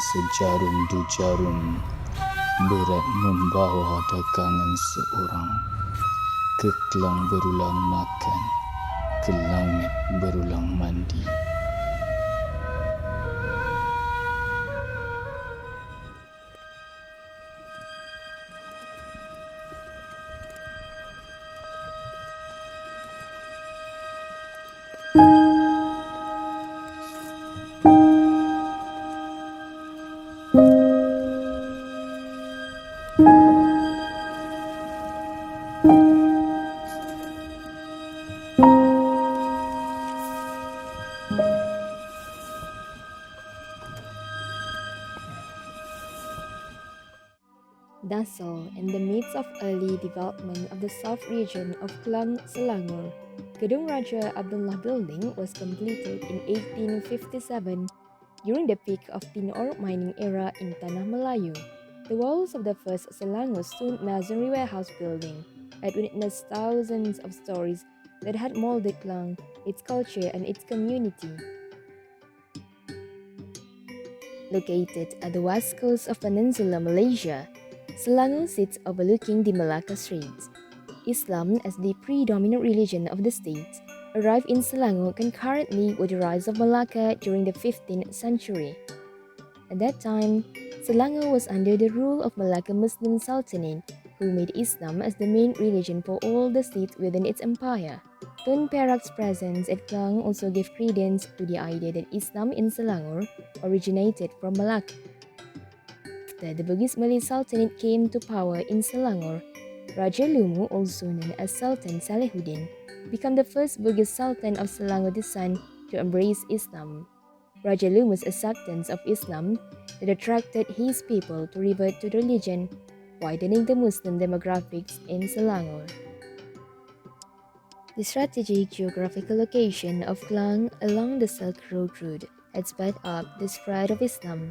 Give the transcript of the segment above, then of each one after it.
sejarum dua jarum, berat membawa dagangan seorang. Ke kelang berulang makan, ke langit berulang mandi. Dassault, in the midst of early development of the south region of Klang, Selangor, Gedung Raja Abdullah Building was completed in 1857 during the peak of tin ore mining era in Tanah Melayu. The walls of the first Selangor Stone Masonry Warehouse building had witnessed thousands of stories that had molded Klang, its culture, and its community. Located at the west coast of Peninsular Malaysia, Selangor sits overlooking the Malacca Straits. Islam, as the predominant religion of the state, arrived in Selangor concurrently with the rise of Malacca during the 15th century. At that time, Selangor was under the rule of Malacca Muslim Sultanate, who made Islam as the main religion for all the states within its empire. Tun Perak's presence at Klang also gave credence to the idea that Islam in Selangor originated from Malacca. After the Bugis Malay Sultanate came to power in Selangor, Raja Lumu, also known as Sultan Salehuddin, became the first Bugis Sultan of Selangor the Sun to embrace Islam. Raja Lumu's acceptance of Islam that attracted his people to revert to the religion, widening the Muslim demographics in Selangor. The strategic geographical location of Klang along the Silk Road route had sped up the spread of Islam.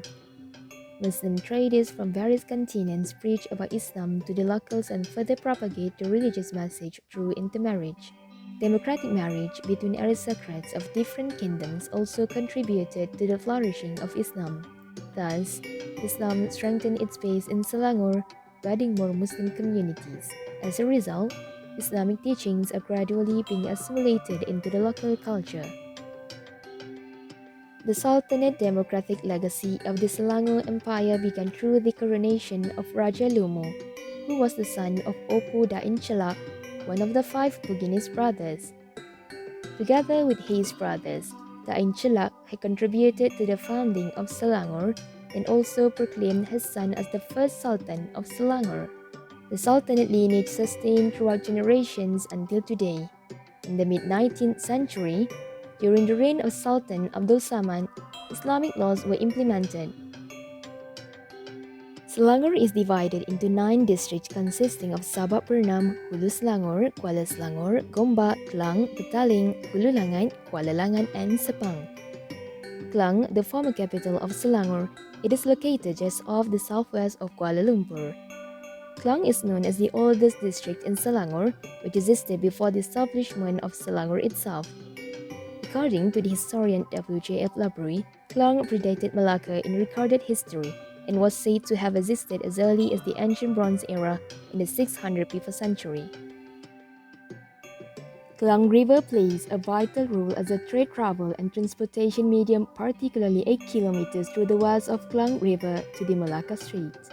Muslim traders from various continents preach about Islam to the locals and further propagate the religious message through intermarriage. Democratic marriage between aristocrats of different kingdoms also contributed to the flourishing of Islam. Thus, Islam strengthened its base in Selangor, adding more Muslim communities. As a result, Islamic teachings are gradually being assimilated into the local culture. The Sultanate democratic legacy of the Selangor Empire began through the coronation of Raja Lumu, who was the son of Opu Dain Chelak, one of the 5 Buginese brothers. Together with his brothers, Dain Chelak had contributed to the founding of Selangor and also proclaimed his son as the first Sultan of Selangor. The Sultanate lineage sustained throughout generations until today. In the mid-19th century, during the reign of Sultan Abdul Samad, Islamic laws were implemented. Selangor is divided into 9 districts consisting of Sabak Bernam, Hulu Selangor, Kuala Selangor, Gombak, Klang, Petaling, Hulu Langat, Kuala Langat, and Sepang. Klang, the former capital of Selangor, it is located just off the southwest of Kuala Lumpur. Klang is known as the oldest district in Selangor, which existed before the establishment of Selangor itself. According to the historian W.J.F. Labrie, Klang predated Malacca in recorded history and was said to have existed as early as the Ancient Bronze Era in the 600 before century. Klang River plays a vital role as a trade travel and transportation medium, particularly 8 kilometers through the west of Klang River to the Malacca Straits.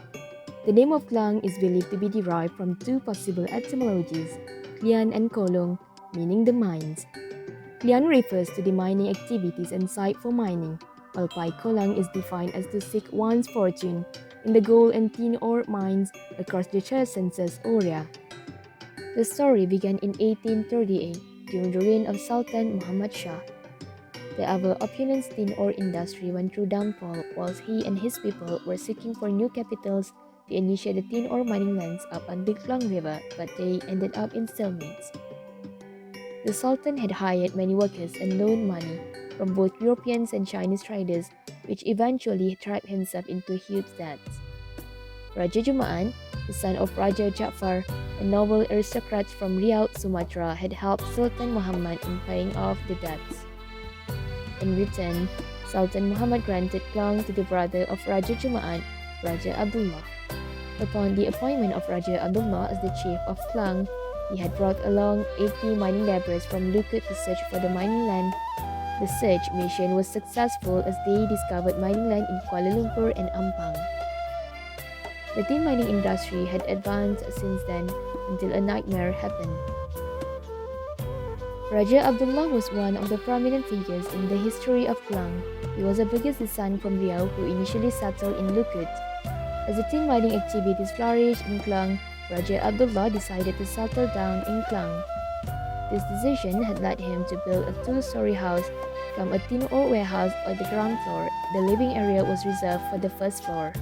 The name of Klang is believed to be derived from 2 possible etymologies, Klian and Kolong, meaning the mines. Klian refers to the mining activities and site for mining, while Pai Kolang is defined as to seek one's fortune in the gold and tin ore mines across the Chersonesus area. The story began in 1838 during the reign of Sultan Muhammad Shah. The ever opulent tin ore industry went through downfall whilst he and his people were seeking for new capitals to initiate the tin ore mining lands up on the Klang River, but they ended up in stalemates. The Sultan had hired many workers and loaned money from both Europeans and Chinese traders, which eventually trapped himself into huge debts. Raja Juma'an, the son of Raja Ja'far, a noble aristocrat from Riau, Sumatra, had helped Sultan Muhammad in paying off the debts. In return, Sultan Muhammad granted Klang to the brother of Raja Jumaat, Raja Abdullah. Upon the appointment of Raja Abdullah as the chief of Klang, he had brought along 80 mining laborers from Lukut to search for the mining land. The search mission was successful as they discovered mining land in Kuala Lumpur and Ampang. The tin mining industry had advanced since then until a nightmare happened. Raja Abdullah was one of the prominent figures in the history of Klang. He was a Bugis descent from Riau who initially settled in Lukut. As the tin mining activities flourished in Klang, Raja Abdullah decided to settle down in Klang. This decision had led him to build a two-story house from a tin ore warehouse on the ground floor. The living area was reserved for the first floor.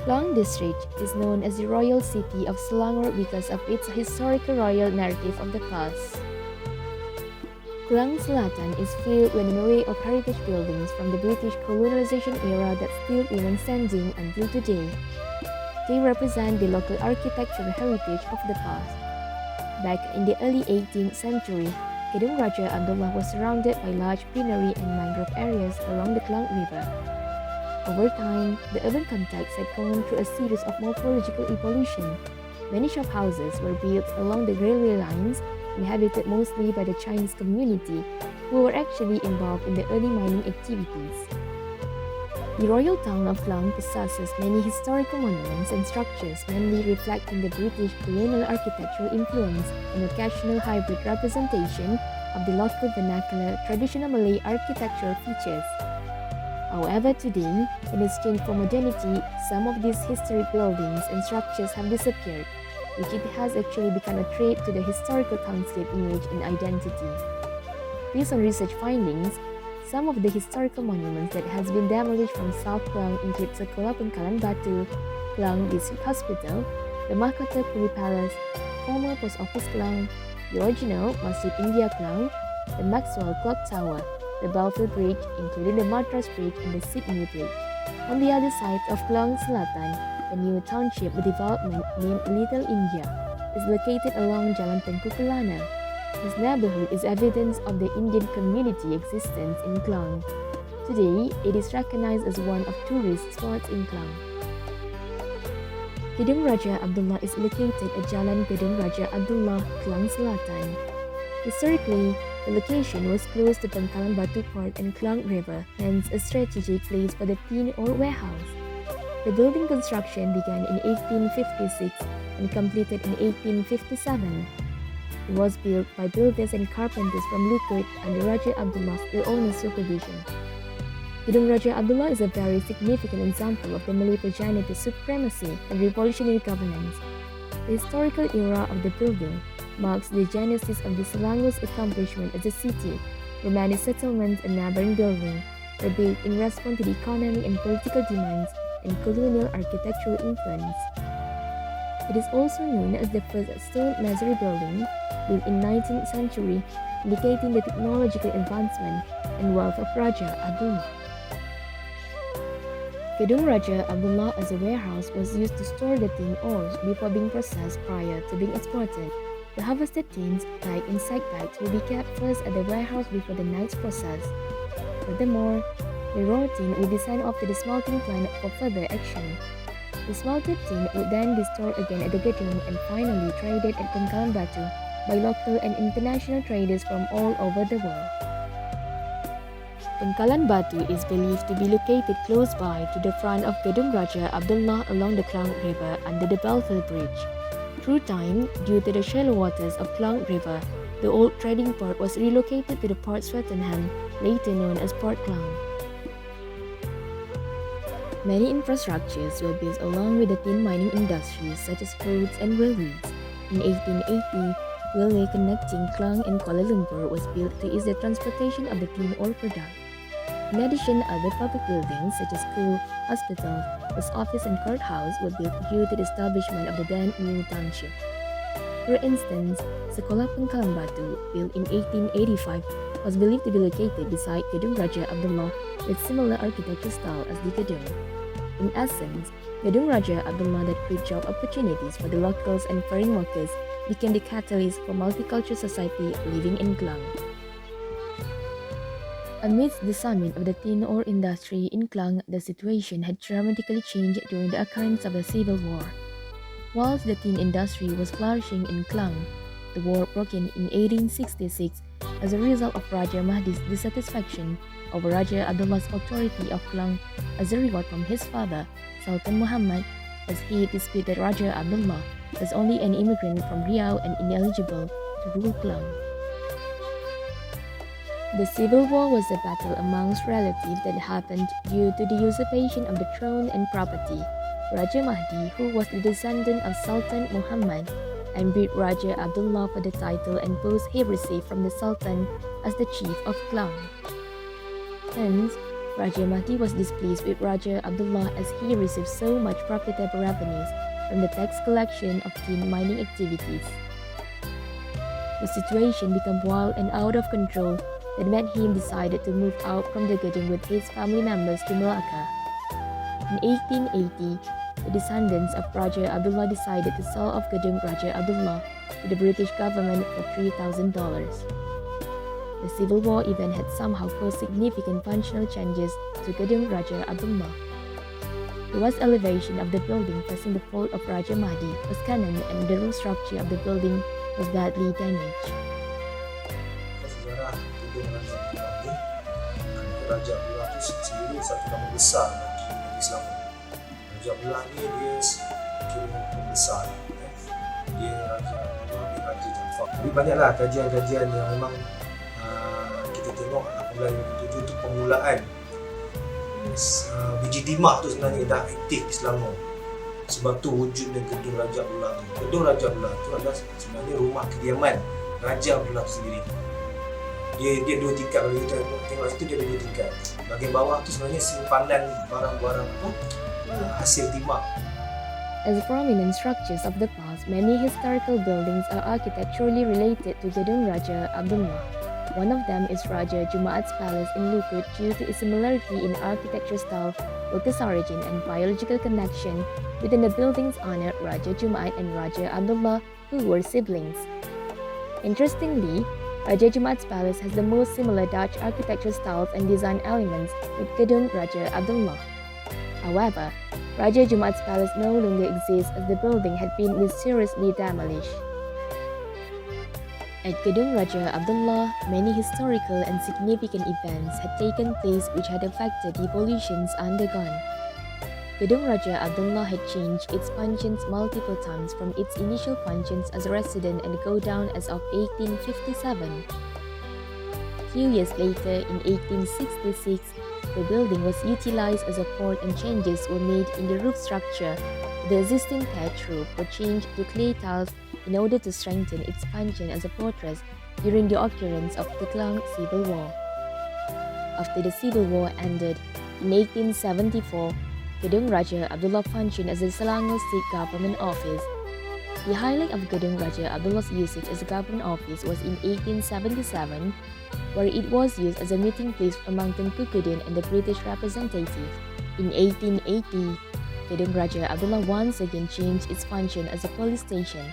Klang district is known as the royal city of Selangor because of its historical royal narrative of the past. Klang Selatan is filled with an array of heritage buildings from the British colonization era that still remain standing until today. They represent the local architectural heritage of the past. Back in the early 18th century, Gedung Raja Abdullah was surrounded by large greenery and mangrove areas along the Klang River. Over time, the urban context had gone through a series of morphological evolution. Many shop houses were built along the railway lines, inhabited mostly by the Chinese community, who were actually involved in the early mining activities. The royal town of Klang possesses many historical monuments and structures, mainly reflecting the British colonial architectural influence and occasional hybrid representation of the local vernacular traditional Malay architectural features. However, today, in exchange for modernity, some of these historic buildings and structures have disappeared, which it has actually become a threat to the historical township image and identity. Based on research findings, some of the historical monuments that has been demolished from South Klang include Sekolah Pangkalan Batu, Klang District Hospital, the Mahkota Puri Palace, former Post Office Klang, the original Masjid India Klang, the Maxwell Clock Tower, the Belfield Bridge, including the Madras Bridge and the Sydney Bridge. On the other side of Klang Selatan, a new township development named Little India is located along Jalan Tengku Kelana. This neighborhood is evidence of the Indian community existence in Klang. Today, it is recognized as one of tourist spots in Klang. Gedung Raja Abdullah is located at Jalan Gedung Raja Abdullah, Klang Selatan. Historically, the location was close to Pangkalan Batu Port and Klang River, hence a strategic place for the tin ore warehouse. The building construction began in 1856 and completed in 1857. It was built by builders and carpenters from Lukut under Raja Abdullah's owner's supervision. Gedung Raja Abdullah is a very significant example of the Malay progenitor supremacy and revolutionary governance. The historical era of the building marks the genesis of the Selangor's accomplishment as a city, where many settlements and neighboring buildings were built in response to the economic and political demands and colonial architectural influence. It is also known as the first stone masonry building built in 19th century, indicating the technological advancement and wealth of Raja Abdullah. Gedung Raja Abdullah as a warehouse was used to store the tin ores before being processed prior to being exported. The harvested tins, tied in sack bags, will be kept first at the warehouse before the next process. Furthermore, the raw tin will be sent off to the smelting plant for further action. The smelted tin would then be stored again at the gedung and finally traded at Pangkalan Batu by local and international traders from all over the world. Pangkalan Batu is believed to be located close by to the front of Gedung Raja Abdullah along the Klang River under the Belfield Bridge. Through time, due to the shallow waters of Klang River, the old trading port was relocated to the Port Swettenham, later known as Port Klang. Many infrastructures were built along with the tin mining industries such as roads and railways. In 1880, railway connecting Klang and Kuala Lumpur was built to ease the transportation of the tin ore product. In addition, other public buildings such as school, hospitals, post office and courthouse were built due to the establishment of the then new township. For instance, Sekolah Pangkalan Batu, built in 1885, was believed to be located beside Gedung Raja Abdullah with similar architecture style as the gedung. In essence, Gedung Raja Abdullah that created job opportunities for the locals and foreign workers became the catalyst for multicultural society living in Klang. Amidst the summit of the tin ore industry in Klang, the situation had dramatically changed during the occurrence of the Civil War. Whilst the tin industry was flourishing in Klang, the war broke in 1866 as a result of Raja Mahdi's dissatisfaction over Raja Abdullah's authority of Klang as a reward from his father, Sultan Muhammad, as he disputed Raja Abdullah was only an immigrant from Riau and ineligible to rule Klang. The Civil War was a battle amongst relatives that happened due to the usurpation of the throne and property. Raja Mahdi, who was the descendant of Sultan Muhammad, envied Raja Abdullah for the title and post he received from the Sultan as the chief of Klang. Hence, Raja Mahdi was displeased with Raja Abdullah as he received so much profitable revenues from the tax collection of tin mining activities. The situation became wild and out of control that made him decide to move out from the Gedung with his family members to Melaka. In 1880, the descendants of Raja Abdullah decided to sell off Gedung Raja Abdullah to the British government for $3,000. The Civil War event had somehow caused significant functional changes to Gedung Raja Abdullah. The west elevation of the building facing the fort of Raja Mahdi was cannon and the roof structure of the building was badly damaged. Sejarah Gedung Raja Abdullah ni, Raja Abdullah tu sendiri satu nama besar bagi Negeri Islam. Raja Abdullah ni dia kira pembesar. Dia Raja Abdullah bin Raja Jafar. Jadi banyaklah kajian-kajian yang memang kita tengok apabila 1957 tu permulaan biji timah tu sebenarnya dah aktif di Selangor. Sebab tu wujudnya Gedung Raja Abdullah tu. Gedung Raja Abdullah tu adalah sebenarnya rumah kediaman Raja Abdullah tu sendiri. Dia dua tingkat. Kalau kita tengok situ dia ada dua tingkat. Bahagian bawah tu sebenarnya simpanan barang-barang tu hasil timah. As prominent structures of the past, many historical buildings are architecturally related to Gedung Raja Abdullah. One of them is Raja Jumaat's Palace in Lukut due to its similarity in architecture style, workers' origin, and biological connection. Within the buildings honored Raja Jumaat and Raja Abdullah, who were siblings. Interestingly, Raja Jumaat's Palace has the most similar Dutch architecture styles and design elements with Gedung Raja Abdullah. However, Raja Jumaat's Palace no longer exists as the building had been mysteriously demolished. At Gedung Raja Abdullah, many historical and significant events had taken place which had affected the evolutions undergone. Gedung Raja Abdullah had changed its functions multiple times from its initial functions as a residence and go down as of 1857. Few years later, in 1866, the building was utilized as a port and changes were made in the roof structure. The existing thatch roof was changed to clay tiles in order to strengthen its function as a fortress during the occurrence of the Klang Civil War. After the Civil War ended, in 1874, Gedung Raja Abdullah functioned as the Selangor State Government Office. The highlight of Gedung Raja Abdullah's usage as a government office was in 1877, where it was used as a meeting place among Tengku Kudin and the British representative. In 1880, Gedung Raja Abdullah once again changed its function as a police station.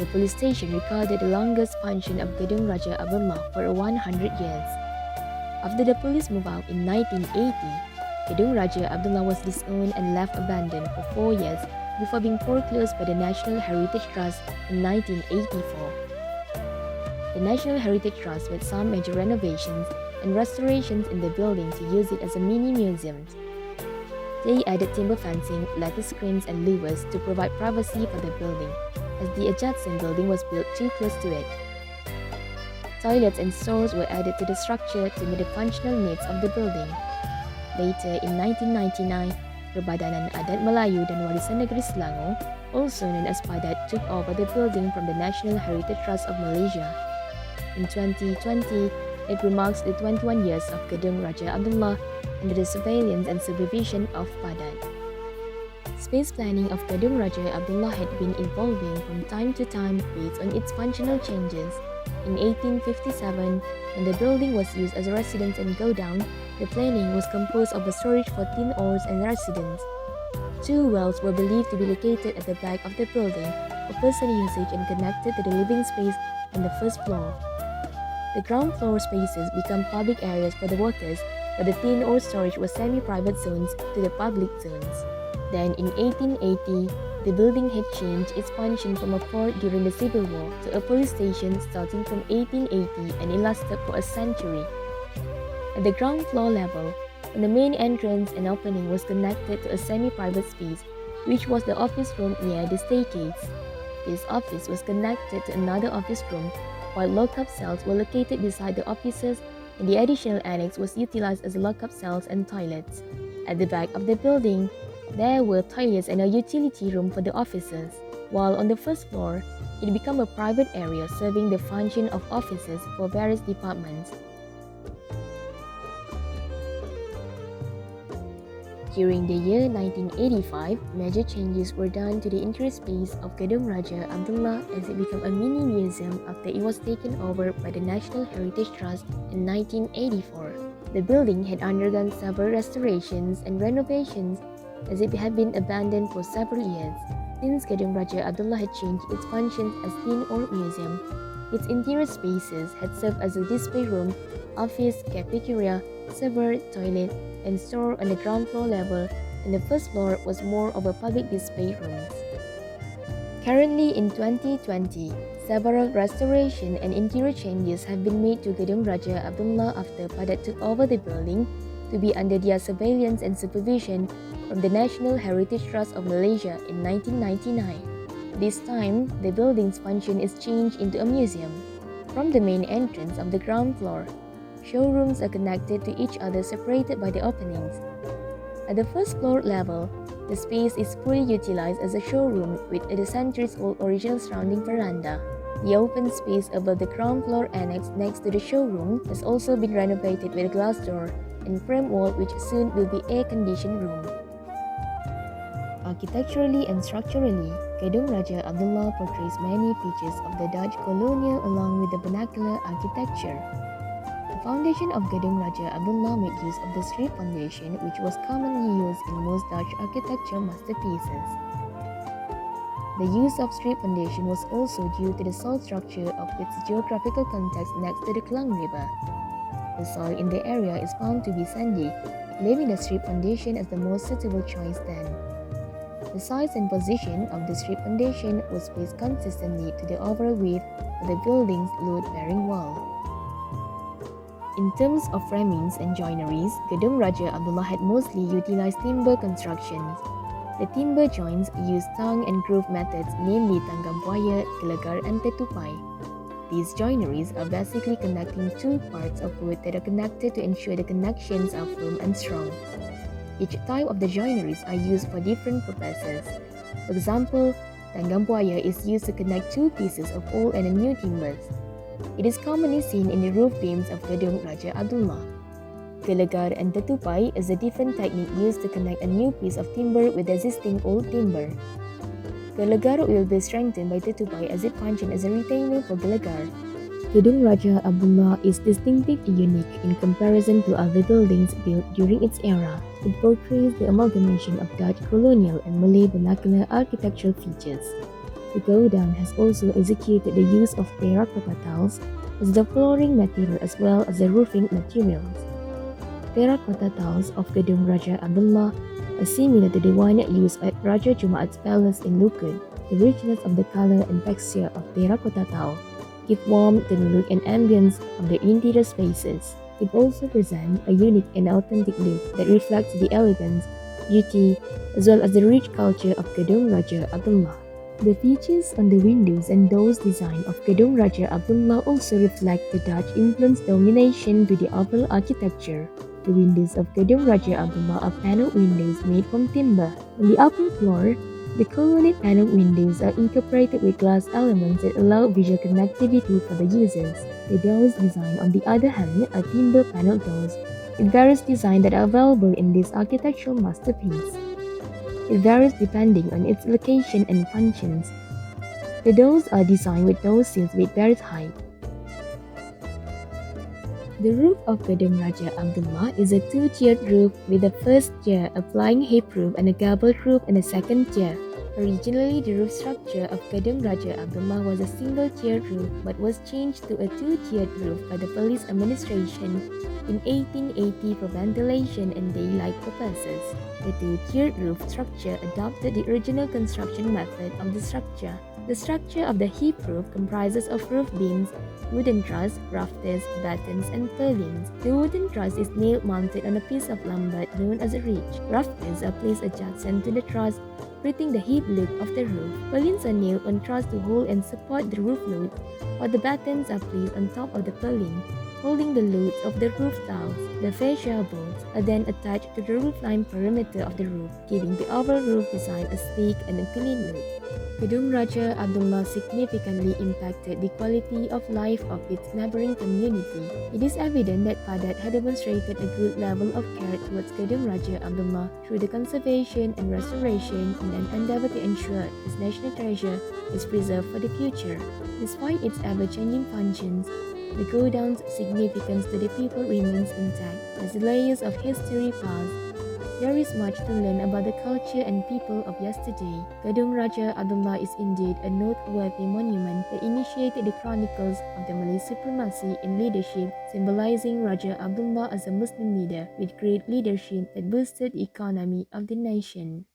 The police station recorded the longest function of Gedung Raja Abdullah for 100 years. After the police moved out in 1980, Gedung Raja Abdullah was disowned and left abandoned for 4 years before being foreclosed by the National Heritage Trust in 1984. The National Heritage Trust made some major renovations and restorations in the building to use it as a mini museum. They added timber fencing, lattice screens, and levers to provide privacy for the building, as the adjacent building was built too close to it. Toilets and stores were added to the structure to meet the functional needs of the building. Later, in 1999, Perbadanan Adat Melayu dan Warisan Negeri Selangor, also known as PADAT, took over the building from the National Heritage Trust of Malaysia. In 2020, it marks the 21 years of Gedung Raja Abdullah under the surveillance and supervision of PADAT. Space planning of Gedung Raja Abdullah had been evolving from time to time based on its functional changes. In 1857, when the building was used as a residence and godown, the planning was composed of a storage for tin ores and residence. 2 wells were believed to be located at the back of the building for personal usage and connected to the living space on the first floor. The ground floor spaces become public areas for the workers, but the tin ore storage was semi-private zones to the public zones. Then in 1880, the building had changed its function from a fort during the Civil War to a police station starting from 1880 and it lasted for a century. At the ground floor level, on the main entrance an opening was connected to a semi-private space, which was the office room near the staircase. This office was connected to another office room, while lock-up cells were located beside the offices and the additional annex was utilized as lock-up cells and toilets. At the back of the building, there were toilets and a utility room for the officers, while on the first floor, it became a private area serving the function of offices for various departments. During the year 1985, major changes were done to the interior space of Gedung Raja Abdullah as it became a mini museum after it was taken over by the National Heritage Trust in 1984. The building had undergone several restorations and renovations as it had been abandoned for several years. Since Gedung Raja Abdullah had changed its functions as tin ore museum, its interior spaces had served as a display room, office, cafeteria, server, toilet, and store on the ground floor level, and the first floor was more of a public display rooms. Currently in 2020, several restoration and interior changes have been made to Gedung Raja Abdullah after Padat took over the building to be under their surveillance and supervision from the National Heritage Trust of Malaysia in 1999. This time, the building's function is changed into a museum. From the main entrance of the ground floor, showrooms are connected to each other separated by the openings. At the first floor level, the space is fully utilized as a showroom with the centuries old original surrounding veranda. The open space above the ground floor annex next to the showroom has also been renovated with a glass door and frame wall which soon will be air-conditioned room. Architecturally and structurally, Gedung Raja Abdullah portrays many features of the Dutch colonial along with the vernacular architecture. The foundation of Gedung Raja Abdullah made use of the strip foundation which was commonly used in most Dutch architecture masterpieces. The use of strip foundation was also due to the soil structure of its geographical context next to the Klang River. The soil in the area is found to be sandy, leaving the strip foundation as the most suitable choice then. The size and position of the strip foundation was placed consistently to the overall width of the building's load-bearing wall. In terms of framings and joineries, Gedung Raja Abdullah had mostly utilized timber constructions. The timber joints used tongue and groove methods, namely tanggam buaya, gelegar, and tetupai. These joineries are basically connecting two parts of wood that are connected to ensure the connections are firm and strong. Each type of the joineries are used for different purposes. For example, tanggam buaya is used to connect two pieces of old and new timbers. It is commonly seen in the roof beams of Gedung Raja Abdullah. Gelegar and tetupai is a different technique used to connect a new piece of timber with existing old timber. Gelegar will be strengthened by tetupai as it functions as a retainer for gelegar. Gedung Raja Abdullah is distinctively unique in comparison to other buildings built during its era. It portrays the amalgamation of Dutch colonial and Malay vernacular architectural features. The godown has also executed the use of terracotta tiles as the flooring material as well as the roofing materials. Terracotta tiles of Gedung Raja Abdullah are similar to the one used at Raja Jumaat's Palace in Lukut. The richness of the color and texture of terracotta tile give warmth to the look and ambience of the interior spaces. It also presents a unique and authentic look that reflects the elegance, beauty, as well as the rich culture of Gedung Raja Abdullah. The features on the windows and doors design of Gedung Raja Abdullah also reflect the Dutch influence domination to the overall architecture. The windows of Gedung Raja Abdullah are paneled windows made from timber. On the upper floor, the colonnade paneled windows are incorporated with glass elements that allow visual connectivity for the users. The doors design, on the other hand, are timber paneled doors with various designs that are available in this architectural masterpiece. It varies depending on its location and functions. The domes are designed with no sills with various height. The roof of Gedung Raja Abdullah is a two-tiered roof with the first tier a flying hip roof and a gabled roof in the second tier. Originally, the roof structure of Gedung Raja Abdullah was a single-tiered roof but was changed to a two-tiered roof by the police administration in 1880 for ventilation and daylight purposes. The two-tiered roof structure adopted the original construction method of the structure. The structure of the hip roof comprises of roof beams, wooden truss, rafters, battens, and purlins. The wooden truss is nail-mounted on a piece of lumber known as a ridge. Rafters are placed adjacent to the truss, creating the hip loop of the roof. Purlins are nailed on truss to hold and support the roof load, while the battens are placed on top of the purlin, holding the loads of the roof tiles. The fascia bolts are then attached to the roofline perimeter of the roof, giving the overall roof design a sleek and a clean look. Gedung Raja Abdullah significantly impacted the quality of life of its neighboring community. It is evident that Padat had demonstrated a good level of care towards Gedung Raja Abdullah through the conservation and restoration in an endeavor to ensure this national treasure is preserved for the future. Despite its ever-changing functions, the Godown's significance to the people remains intact. As the layers of history pass, there is much to learn about the culture and people of yesterday. Gedung Raja Abdullah is indeed a noteworthy monument that initiated the chronicles of the Malay supremacy in leadership, symbolizing Raja Abdullah as a Muslim leader with great leadership that boosted the economy of the nation.